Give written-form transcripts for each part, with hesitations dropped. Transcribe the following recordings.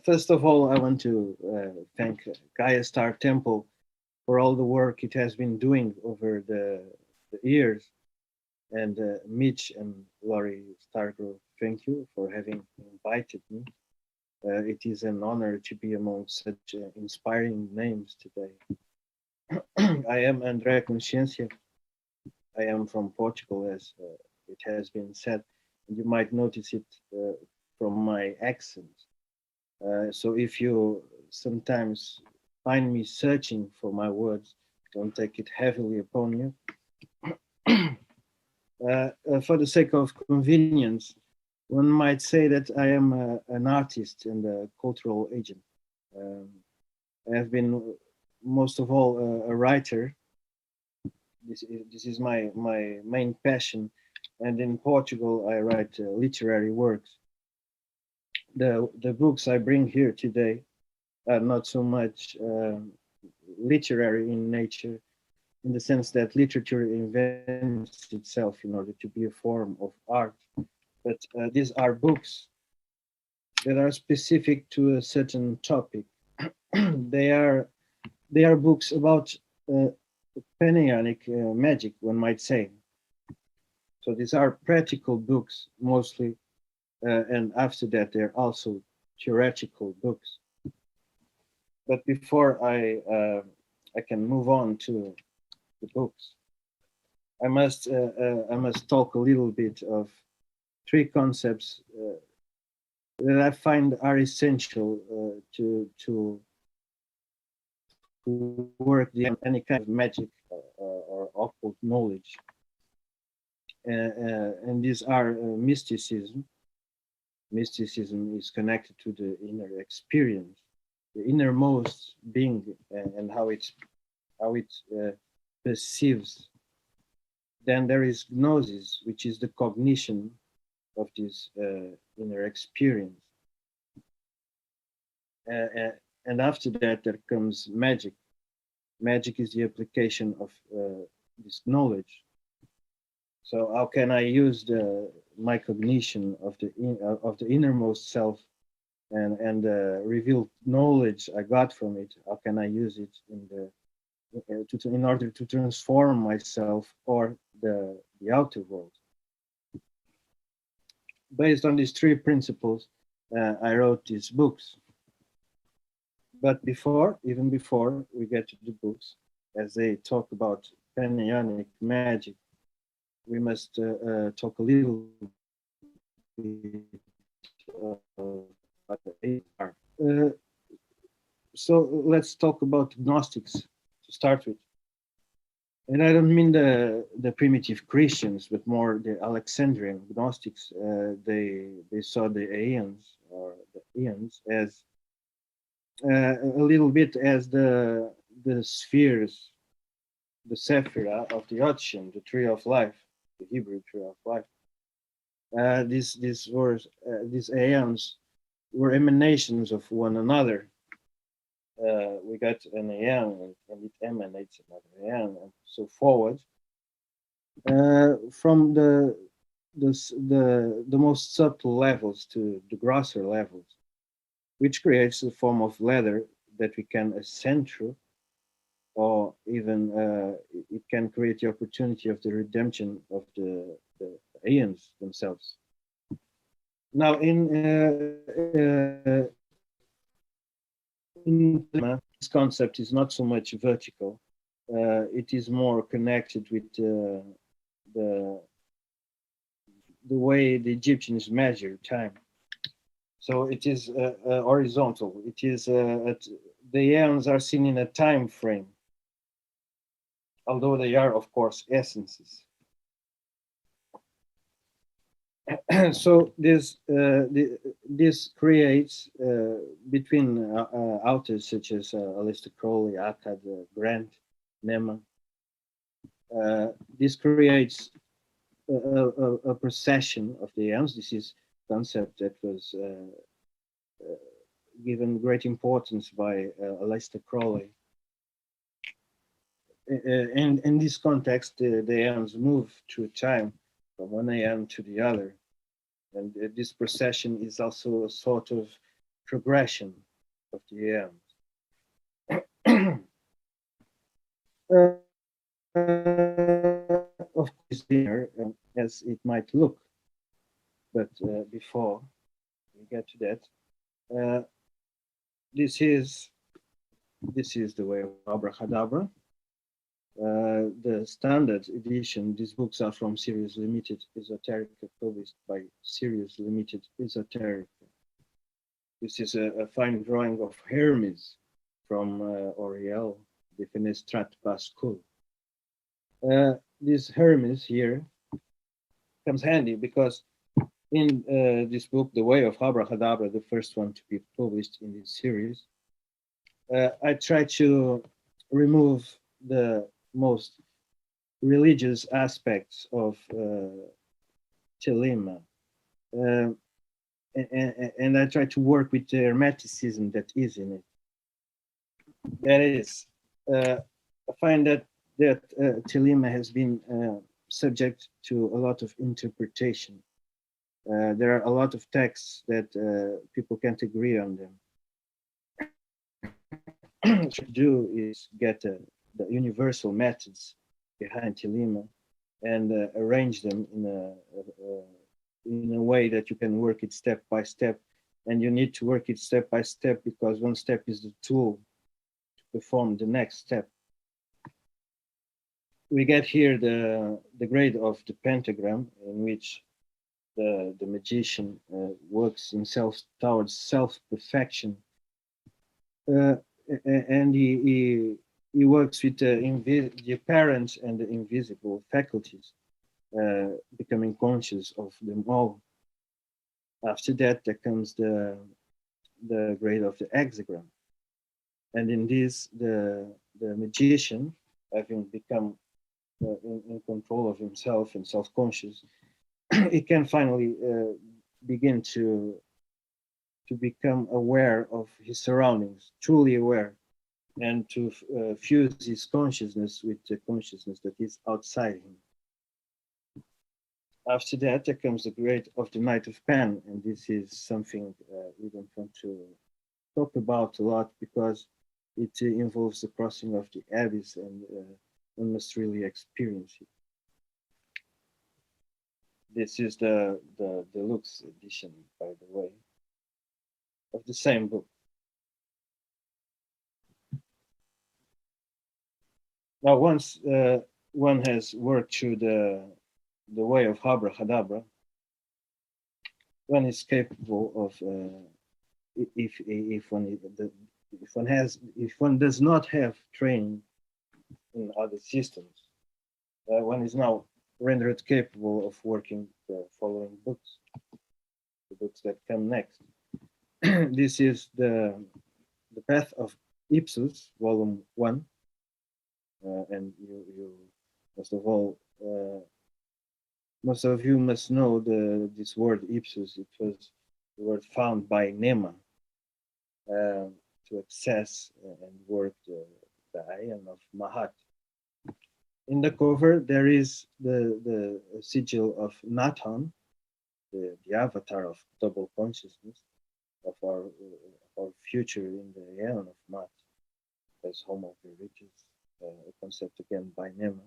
First of all, I want to thank GaiaStar Temple for all the work it has been doing over the years. And Mitch and Laurie Stargrove, thank you for having invited me. It is an honor to be among such inspiring names today. I am André Consciência. I am from Portugal, as it has been said. And you might notice it from my accent. So if you sometimes find me searching for my words, don't take it heavily upon you. For the sake of convenience, one might say that I am an artist and a cultural agent. Um, I have been most of all a writer. This is my main passion. And in Portugal, I write literary works. The books I bring here today are not so much literary in nature, in the sense that literature invents itself in order to be a form of art. But these are books that are specific to a certain topic. they are they are books about uh, Panionic magic, one might say. So these are practical books mostly, and after that they're also theoretical books. But before I can move on to the books, I must talk a little bit of three concepts that I find are essential to work the any kind of magic or occult knowledge, and these are mysticism. Mysticism is connected to the inner experience, the innermost being, and how it perceives. Then there is gnosis, which is the cognition of this inner experience. And after that, there comes magic. Magic is the application of this knowledge. So how can I use my cognition of the innermost self and revealed knowledge I got from it? How can I use it in order to transform myself or the outer world? Based on these three principles, I wrote these books. But even before we get to the books, as they talk about Panionic magic, we must talk a little bit of what they are. So let's talk about Gnostics to start with. And I don't mean the primitive Christians, but more the Alexandrian Gnostics. They saw the aeons as a little bit as the spheres, the sephira of the ocean, the tree of life, the Hebrew tree of life. These aeons were emanations of one another. We got an aeon and it emanates another aeon and so forward. From the most subtle levels to the grosser levels, which creates a form of ladder that we can ascend through, or even it can create the opportunity of the redemption of the aeons themselves. Now, in this concept is not so much vertical; it is more connected with the way the Egyptians measure time. So it is horizontal. It is the aeons are seen in a time frame, although they are, of course, essences. So this creates between authors such as Aleister Crowley, Akkad, Grant, Nema. This creates a procession of the aeons. This is a concept that was given great importance by Aleister Crowley. And in this context, the aeons move through time from one aeon to the other. And this procession is also a sort of progression of the eons. Of course, linear as it might look, but before we get to that, this is the way of Abrahadabra. The standard edition, these books are from Series Limited Esoterica, published by Series Limited Esoterica. This is a fine drawing of Hermes from Oriel, the Fenestrat Bascul. This Hermes here comes handy because in this book, The Way of Abrahadabra, the first one to be published in this series, I try to remove the most religious aspects of Telema. And I try to work with the hermeticism that is in it. That is, I find that Telema has been subject to a lot of interpretation. There are a lot of texts that people can't agree on them. What to do is get the universal methods behind Telema and arrange them in a way that you can work it step by step. And you need to work it step by step because one step is the tool to perform the next step. We get here the grade of the pentagram, in which the magician works himself towards self-perfection. And he works with the apparent and the invisible faculties, becoming conscious of them all. After that, there comes the grade of the hexagram. And in this, the magician, having become in control of himself and self-conscious, he can finally begin to become aware of his surroundings, truly aware, and to fuse his consciousness with the consciousness that is outside him. After that, there comes the grade of the Knight of Pen, and this is something we don't want to talk about a lot because it involves the crossing of the abyss, and one must really experience it. This is the deluxe edition, by the way, of the same book. Now, once one has worked through the way of Abrahadabra, one is capable of, if one does not have training in other systems, one is now rendered capable of working the following books, the books that come next. This is the Path of Ipsos, Volume 1. And you most of all, most of you must know this word Ipsos. It was the word found by Nema to access and work the Ion of Mahat. In the cover, there is the sigil of Nathan, the avatar of double consciousness of our future in the Aeon of Mat, as Homo Veritas, a concept again by Nema.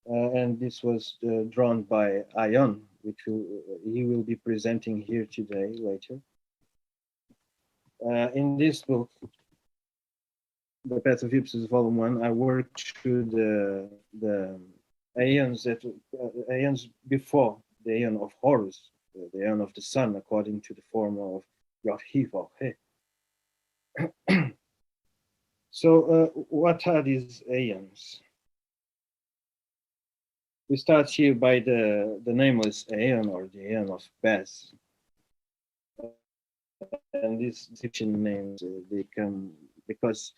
And this was drawn by Ion, which he will be presenting here today, later. In this book, The Path of Ipsos, Volume 1, I worked through the aeons aeons before the aeon of Horus, the aeon of the sun, according to the formula of Yod-He-Vav-He. So, what are these aeons? We start here by the nameless aeon, or the aeon of Bes. And these Egyptian names, they come because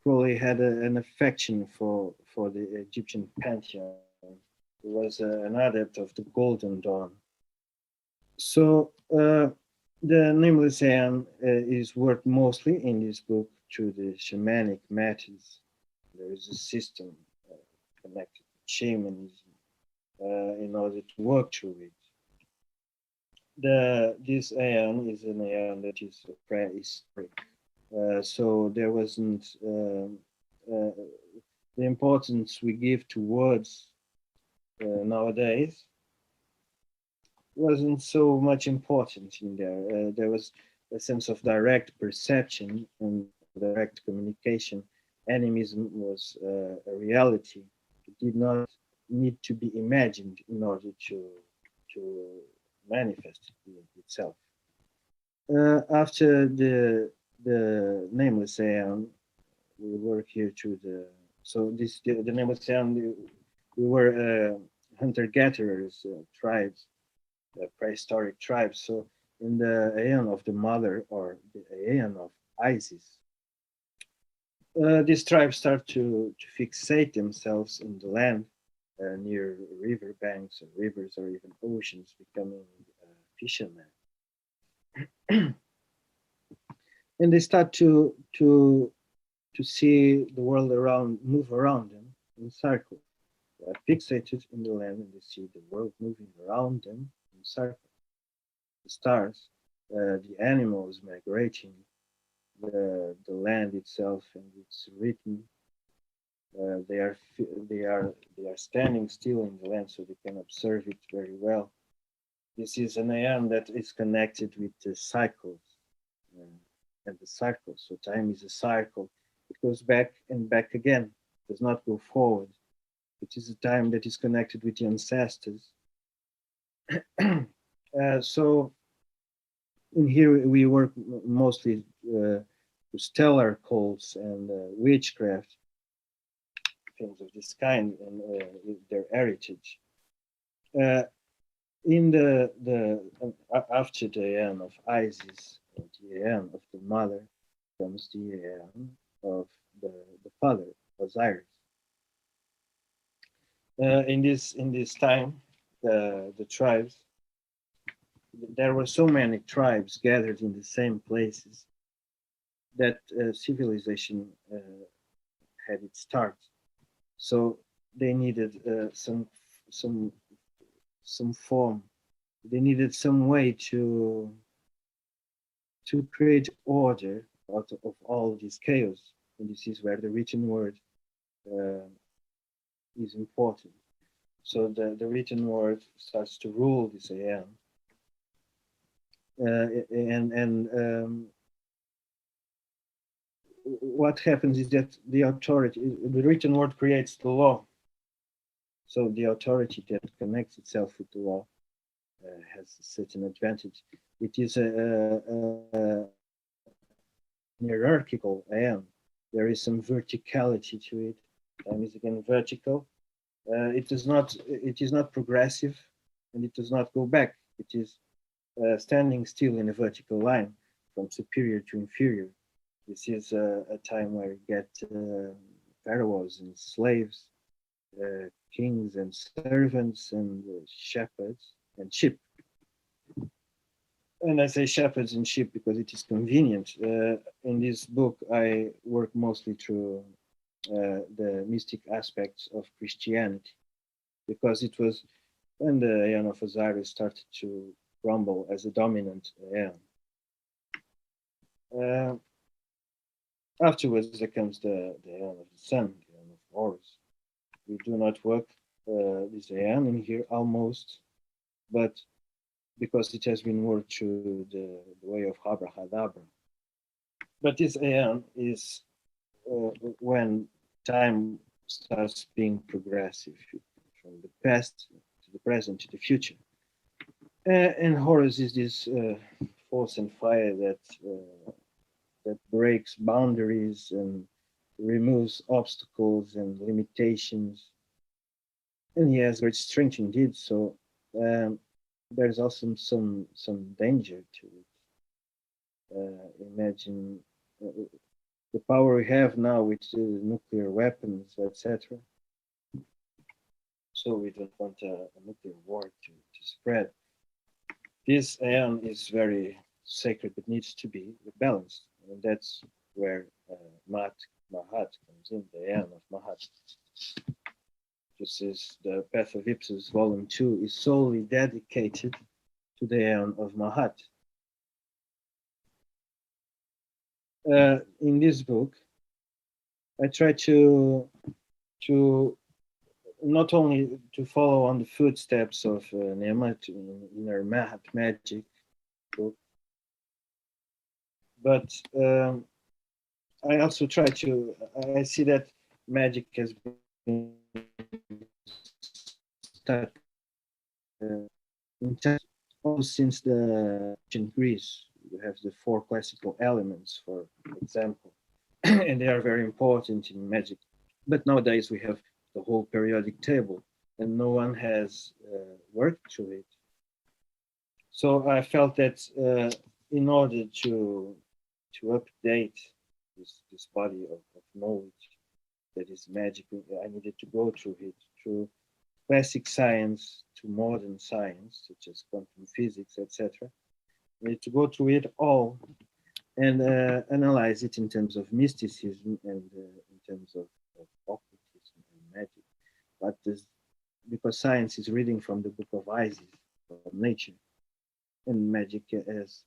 Crowley had an affection for the Egyptian pantheon. He was an adept of the Golden Dawn. So the nameless aeon is worked mostly in this book through the shamanic methods. There is a system connected to shamanism in order to work through it. this aeon is an aeon that is prehistoric. So there wasn't the importance we give to words nowadays wasn't so much important in there. There was a sense of direct perception and direct communication. Animism was a reality. It did not need to be imagined in order to manifest itself. After the nameless aeon, we work here to the the nameless aeon. We were hunter-gatherers tribes, prehistoric tribes. So in the aeon of the mother or the aeon of Isis, these tribes start to fixate themselves in the land near river banks or rivers or even oceans, becoming fishermen. And they start to see the world around move around them in circles. They are fixated in the land and they see the world moving around them in circles. The stars, the animals migrating, the land itself and its rhythm. They are standing still in the land, so they can observe it very well. This is an aeon that is connected with the cycles and the cycle. So time is a cycle. It goes back and back again. It does not go forward. It is a time that is connected with the ancestors. So in here we work mostly with stellar cults and witchcraft, things of this kind, and their heritage. In the after the aeon of Isis, the aeon of the mother, comes the aeon of the father, Osiris. In this time, the tribes, there were so many tribes gathered in the same places that civilization had its start. So they needed some form. They needed some way to create order out of all this chaos. And this is where the written word is important. So the written word starts to rule this aeon. What happens is that the written word creates the law. So the authority that connects itself with the law has a certain advantage. It is a hierarchical aeon. There is some verticality to it. Time is again vertical. It is not progressive, and it does not go back. It is standing still in a vertical line from superior to inferior. This is a time where you get pharaohs and slaves, kings and servants and shepherds and sheep. And I say shepherds and sheep because it is convenient. In this book, I work mostly through the mystic aspects of Christianity, because it was when the aeon of Osiris started to crumble as a dominant aeon. Afterwards, there comes the aeon of the sun, the aeon of Horus. We do not work this aeon in here almost, but because it has been worked through the way of Abrahadabra. But this aeon is when time starts being progressive, from the past to the present to the future. And Horus is this force and fire that breaks boundaries and removes obstacles and limitations. And he has great strength indeed. So there's also some danger to it. Imagine the power we have now with nuclear weapons, etc. So we don't want a nuclear war to spread. This aeon is very sacred, but needs to be balanced, and that's where Mahat comes in, the aeon of Mahat. This is the Path of Ipsos, Volume 2, is solely dedicated to the aeon of Mahat. In this book, I try to not only to follow on the footsteps of Nehemiah in her Mahat magic book, but I also try to. I see that magic has been stuck in touch almost since the ancient Greece. You have the four classical elements, for example, and they are very important in magic. But nowadays we have the whole periodic table, and no one has worked through it. So I felt that in order to update this body of knowledge that is magic, I needed to go through it, through classic science to modern science, such as quantum physics, etc. I need to go through it all and analyze it in terms of mysticism and in terms of occultism and magic. But because science is reading from the book of Isis, of nature, and magic has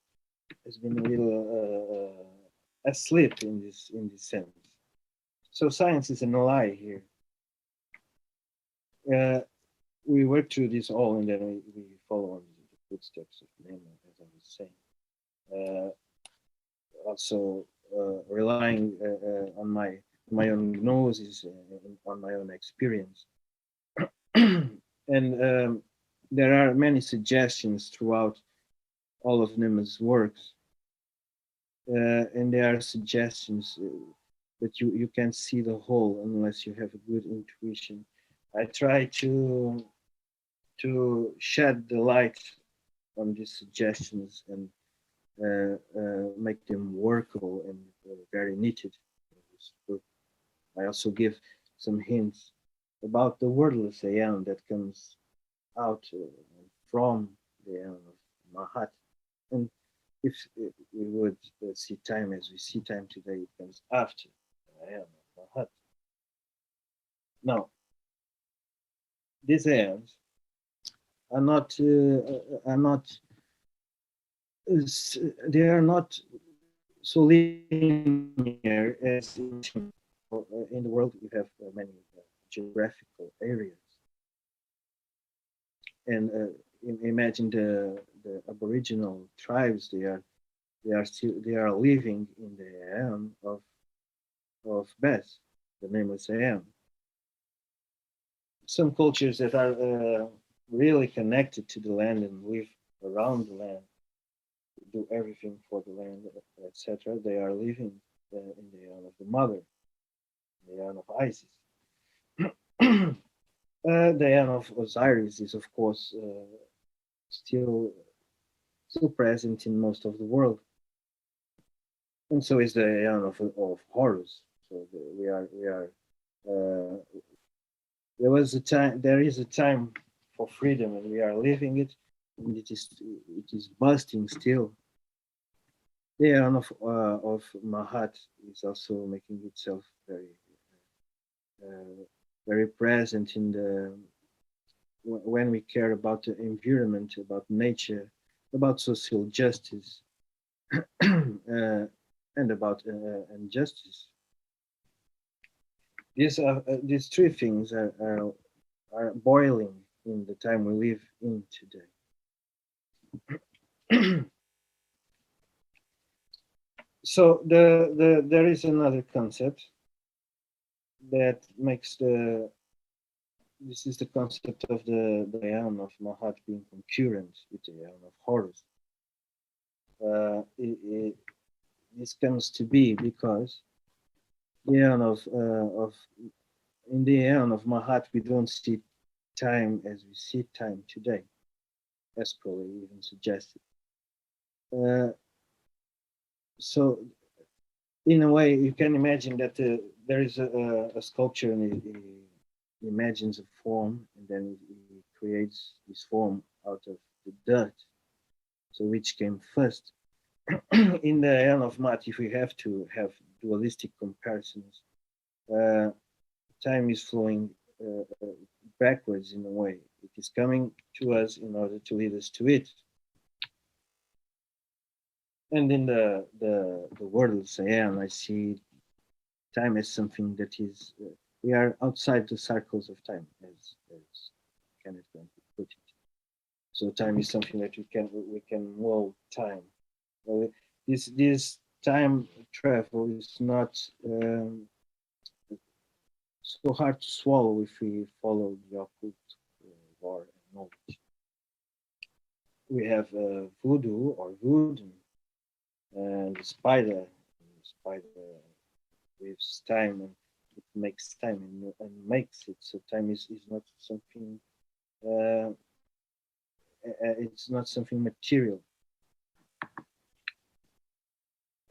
been a little asleep in this sense. So science is an ally here. We work through this all, and then we follow on the footsteps of Nehemiah, as I was saying. Also relying on my own gnosis, on my own experience. And there are many suggestions throughout all of Nehemiah's works. And there are suggestions but you can't see the whole unless you have a good intuition. I try to shed the light on these suggestions and make them workable and very needed in this book. I also give some hints about the wordless aeon that comes out from the aeon of Mahat. And if we would see time as we see time today, it comes after the aeon of Mahat. Now, these aeons are not they are not so linear as in the world. We have many geographical areas, and imagine the Aboriginal tribes. They are living in the aeon of Beth, the nameless aeon. Some cultures that are really connected to the land and live around the land, do everything for the land, etc. They are living in the aeon of the mother, the aeon of Isis. The aeon of Osiris is, of course, still present in most of the world, and so is the aeon of Horus. So we are. There is a time for freedom, and we are living it, and it is busting still. The aeon of Mahat is also making itself very present in the when we care about the environment, about nature, about social justice, and about injustice. These three things are boiling in the time we live in today. So there is another concept that makes this is the concept of the aeon of Mahat being concurrent with the aeon of Horus. This comes to be because the aeon of in the aeon of Mahat we don't see time as we see time today, as Crowley even suggested. So in a way, you can imagine that there is a sculpture and he imagines a form, and then he creates this form out of the dirt. So which came first? In the aeon of Maat, if we have to have dualistic comparisons, time is flowing backwards in a way. It is coming to us in order to lead us to it. And in the words I am, I see time as something that is, we are outside the circles of time, as Kenneth Grant put it. So time is something that we can mold time. This time travel is not so hard to swallow if we follow the occult lore and knowledge. We have voodoo or voodoo, and the spider with time, and it makes time and makes it. So time is not something. Uh, it's not something material.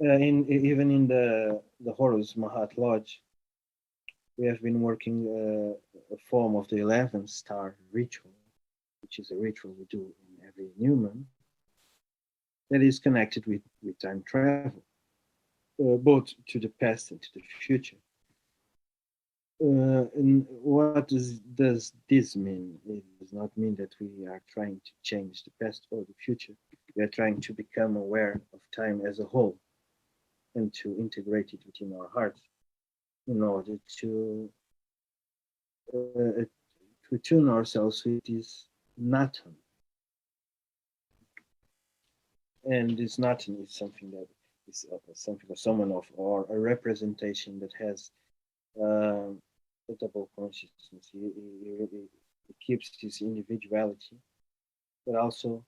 Even in the Horus Mahat Lodge, we have been working a form of the 11th star ritual, which is a ritual we do in every new moon, that is connected with time travel, both to the past and to the future. And what does this mean? It does not mean that we are trying to change the past or the future. We are trying to become aware of time as a whole and to integrate it within our hearts in order to tune ourselves with this natum. And this natum is something that is something or someone of, or a representation that has a double consciousness. He keeps his individuality, but also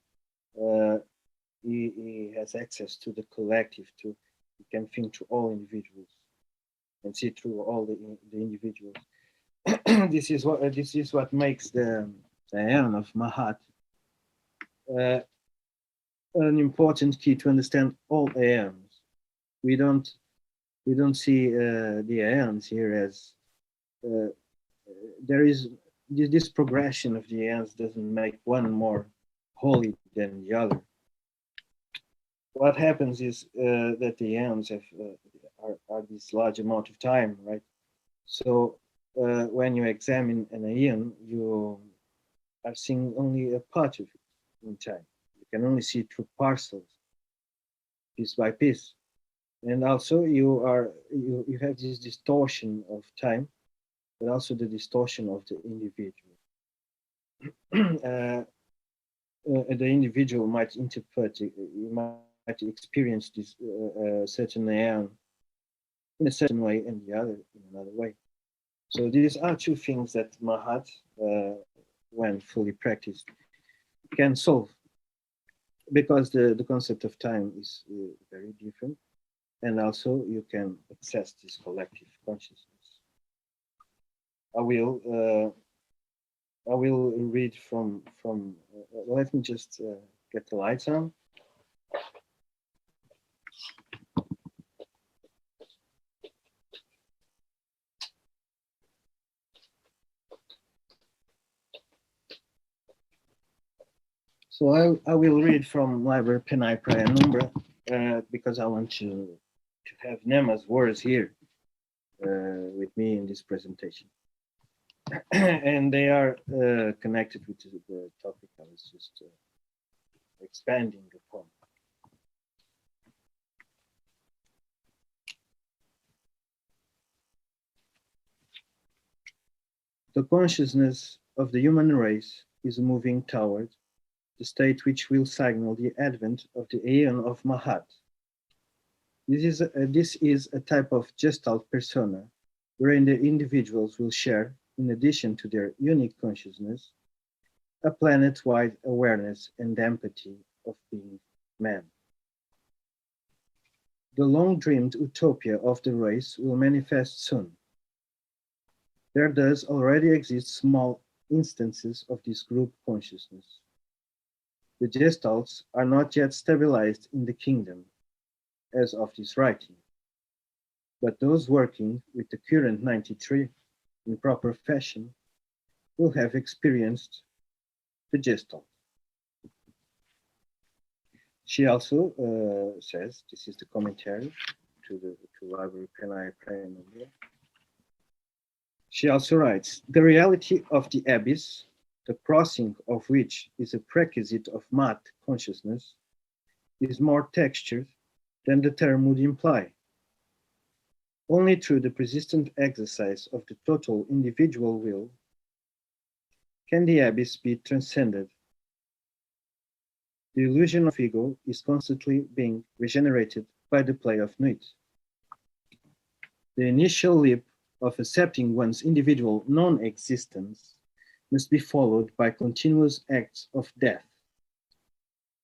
he has access to the collective. He can think through all individuals and see through all the individuals. This is what makes the Aeon of Mahat uh, an important key to understand all aeons. We don't see the aeons here as there is this progression of the aeons doesn't make one more holy than the other. What happens is that the aeons have are this large amount of time, right? So when you examine an aeon, you are seeing only a part of it in time. You can only see through parcels, piece by piece. And also you have this distortion of time, but also the distortion of the individual. The individual might interpret, you might experience this certain aeon in a certain way and the other in another way. So these are two things that Mahat, when fully practiced, can solve, because the concept of time is very different, and also you can access this collective consciousness. I will read from let me just get the lights on. So I will read from Liber Penai Praia Numbra because I want to have Nema's words here with me in this presentation. And they are connected with the topic I was just expanding upon. The consciousness of the human race is moving toward the state which will signal the advent of the Aeon of Mahat. This is a type of gestalt persona wherein the individuals will share, in addition to their unique consciousness, a planet-wide awareness and empathy of being man. The long-dreamed utopia of the race will manifest soon. There does already exist small instances of this group consciousness. The gestalts are not yet stabilized in the kingdom as of this writing, but those working with the current 93 in proper fashion will have experienced the gestalt. She also says, this is the commentary to Library Penai Prayer. She also writes, the reality of the abyss, the crossing of which is a prerequisite of Mat consciousness, is more textured than the term would imply. Only through the persistent exercise of the total individual will can the abyss be transcended. The illusion of ego is constantly being regenerated by the play of nuit. The initial leap of accepting one's individual non-existence must be followed by continuous acts of death.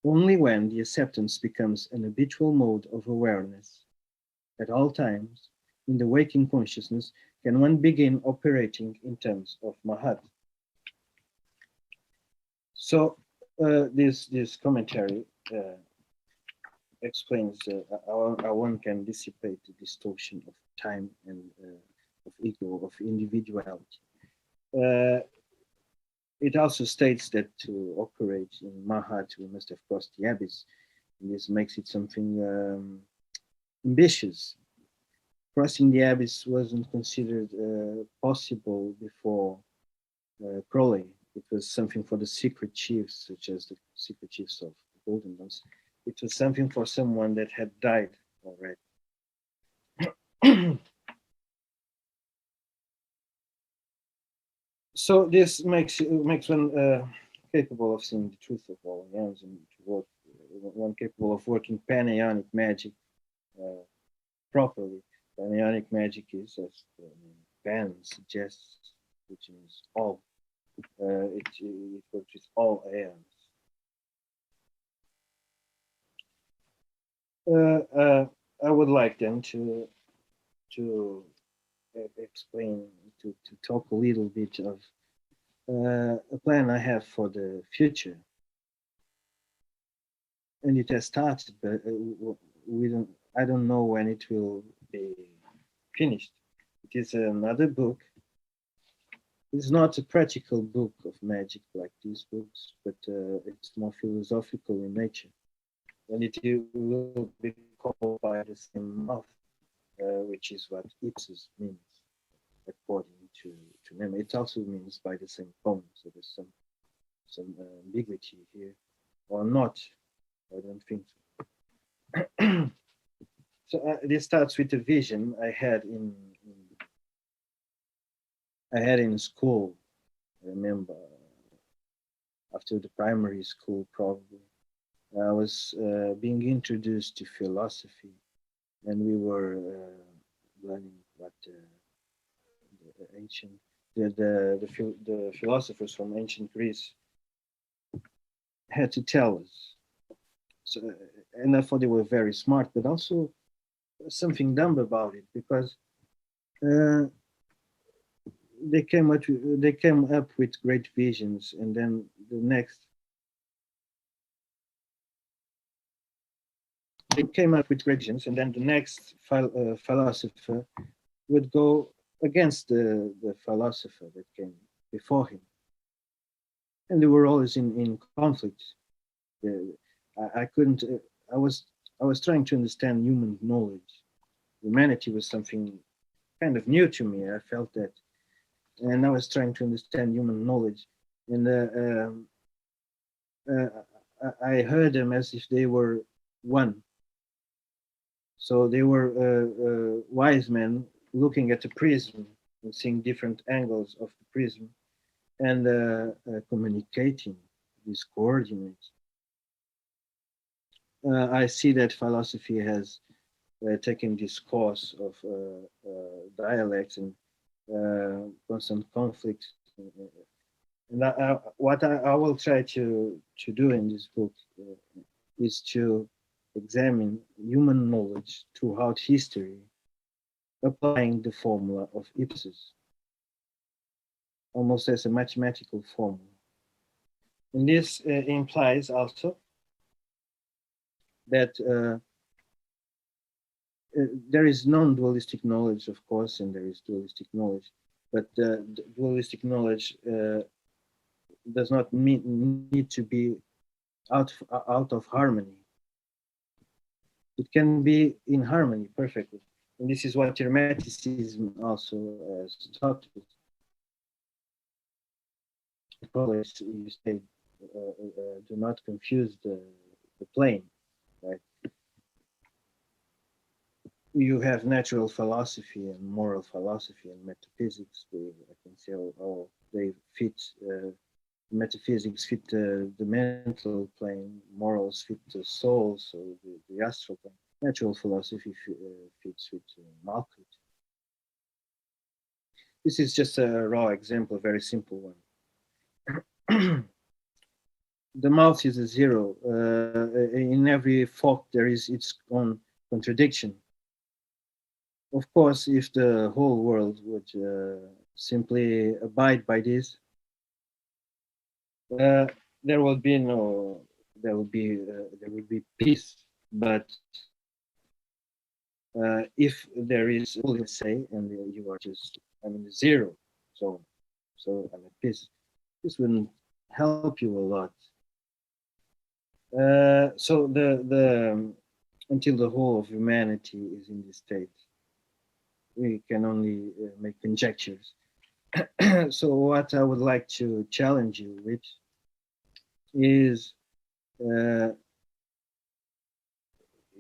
Only when the acceptance becomes an habitual mode of awareness at all times in the waking consciousness can one begin operating in terms of Mahat. So this commentary explains how one can dissipate the distortion of time and of ego, of individuality. It also states that to operate in Mahat, we must have crossed the abyss. And this makes it something ambitious. Crossing the abyss wasn't considered possible before Crowley. It was something for the secret chiefs, such as the secret chiefs of the Golden Ones. It was something for someone that had died already. So this makes one capable of seeing the truth of all ends, and one capable of working panionic magic properly. Panionic magic is, as the pan suggests, which means all. It works with all aeons. I would like then to explain, to talk a little bit of a plan I have for the future. And it has started, but I don't know when it will be finished. It is another book. It's not a practical book of magic like these books, but it's more philosophical in nature. And it will be called by the same mouth, which is what Ipsos means, according to them. It also means by the same poem, so there's some ambiguity here, or not. I don't think so. So this starts with a vision I had in school. I remember after the primary school, probably. I was being introduced to philosophy, and we were learning what the philosophers from ancient Greece had to tell us. So, and I thought they were very smart, but also something dumb about it, because they came up with great visions, and then the next philosopher would go against the philosopher that came before him, and they were always in conflict. I couldn't. I was trying to understand human knowledge. Humanity was something kind of new to me. I felt that, and I was trying to understand human knowledge, and I heard them as if they were one. So they were wise men looking at a prism and seeing different angles of the prism, and communicating these coordinates. I see that philosophy has taken this course of dialects and constant conflict. And what I will try to do in this book is to examine human knowledge throughout history, applying the formula of Ipsos, almost as a mathematical formula. And this implies also that there is non-dualistic knowledge, of course, and there is dualistic knowledge, but dualistic knowledge does not need to be out of harmony. It can be in harmony perfectly, and this is what Hermeticism also has taught us. Always you say, do not confuse the plane, right? you have natural philosophy and moral philosophy and metaphysics. I can say all they fit. Metaphysics fit the mental plane, morals fit the soul, so the astral plane. Natural philosophy fits with Malkuth. This is just a raw example, a very simple one. The mouth is a zero. In every thought, there is its own contradiction. Of course, if the whole world would simply abide by this, uh, there will be no, there will be peace. But if there is, let's say, and you are just, I'm in the zero zone, so I'm at peace. This wouldn't help you a lot. So until the whole of humanity is in this state, we can only make conjectures. So what I would like to challenge you with is uh,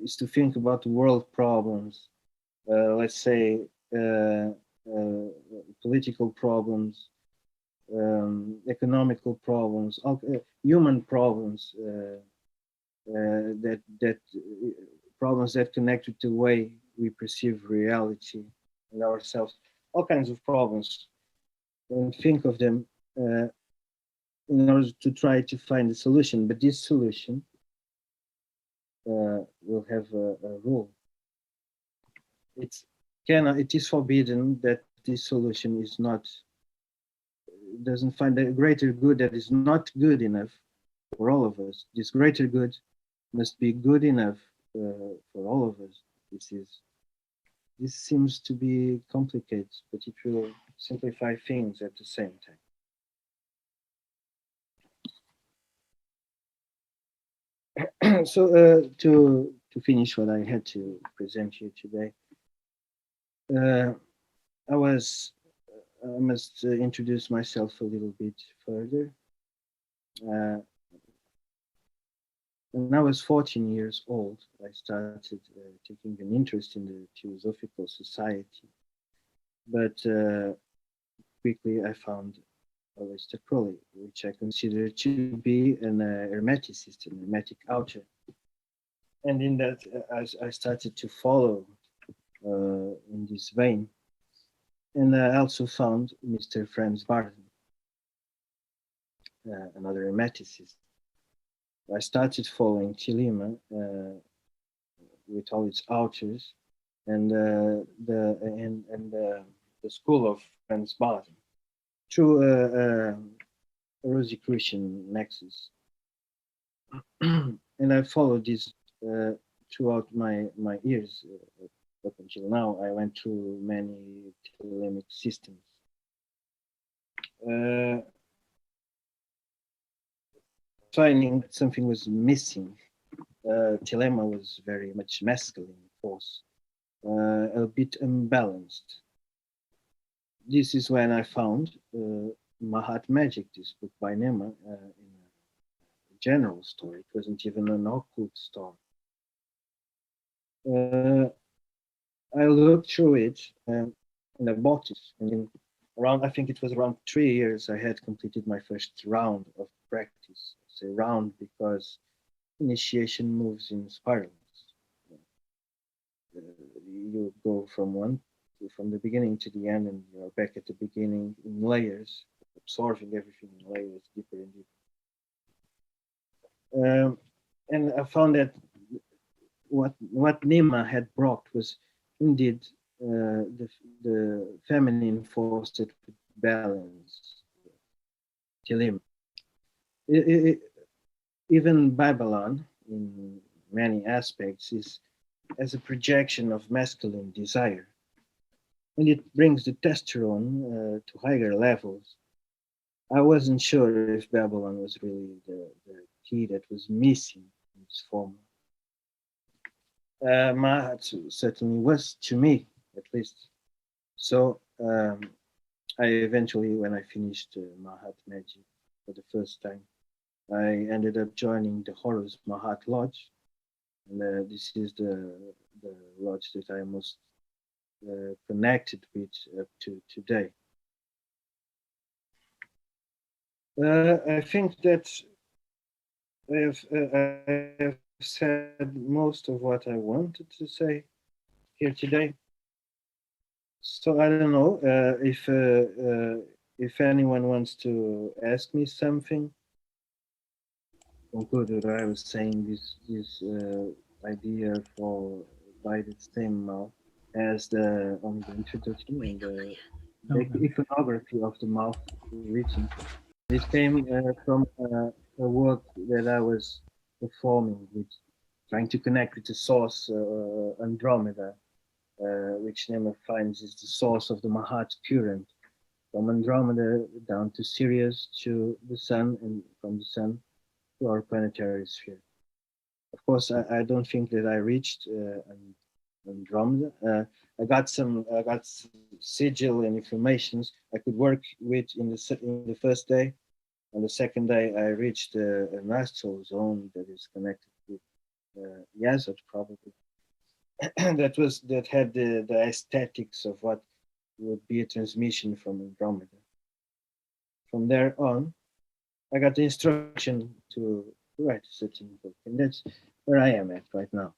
is to think about world problems. Let's say uh, political problems, economical problems, human problems. That problems that connect with the way we perceive reality and ourselves, all kinds of problems, and think of them in order to try to find a solution. But this solution will have a rule. It is forbidden that this solution is not doesn't find a greater good that is not good enough for all of us. This greater good must be good enough for all of us. This seems to be complicated, but it will simplify things at the same time. So to finish what I had to present you today, I must introduce myself a little bit further. When I was 14 years old, I started taking an interest in the Theosophical Society, but quickly I found Aleister Crowley, which I consider to be an hermeticist, an hermetic outer. And in that, I started to follow in this vein. And I also found Mr. Franz Barton, another hermeticist. I started following Chilima with all its outers and the school of Franz Barton through a Rosicrucian nexus. And I followed this throughout my years up until now. I went through many telemic systems. Finding that something was missing. Telema was very much masculine force, a bit unbalanced. This is when I found Mahat Magic, this book by Nema, in a general story. It wasn't even an occult story. I looked through it and I bought it. And in I think it was around 3 years, I had completed my first round of practice. I say round because initiation moves in spirals. You go from the beginning to the end, and you're back at the beginning in layers, absorbing everything in layers, deeper and deeper. And I found that what Nima had brought was indeed the feminine force that would balance Tilim. Even Babylon, in many aspects, is as a projection of masculine desire. And it brings the testosterone to higher levels. I wasn't sure if Babylon was really the key that was missing in this form. Mahat certainly was to me, at least. So I eventually, when I finished Mahat Magic for the first time, I ended up joining the Horus Mahat Lodge. And this is the the lodge that I am most connected with up to today. I think that I have said most of what I wanted to say here today. So I don't know if anyone wants to ask me something. Conclude what I was saying. This idea for by the same mouth as the on the introduction and the iconography of the mouth region. This came from a work that I was performing with, trying to connect with the source Andromeda, which Nemo finds is the source of the Mahat current, from Andromeda down to Sirius to the Sun, and from the Sun to our planetary sphere. Of course, I don't think that I reached Andromeda. I got sigil and informations I could work with in the first day. On the second day, I reached an astral zone that is connected with Yazot, probably. that had the aesthetics of what would be a transmission from Andromeda. From there on, I got the instruction to write a certain book, and that's where I am at right now.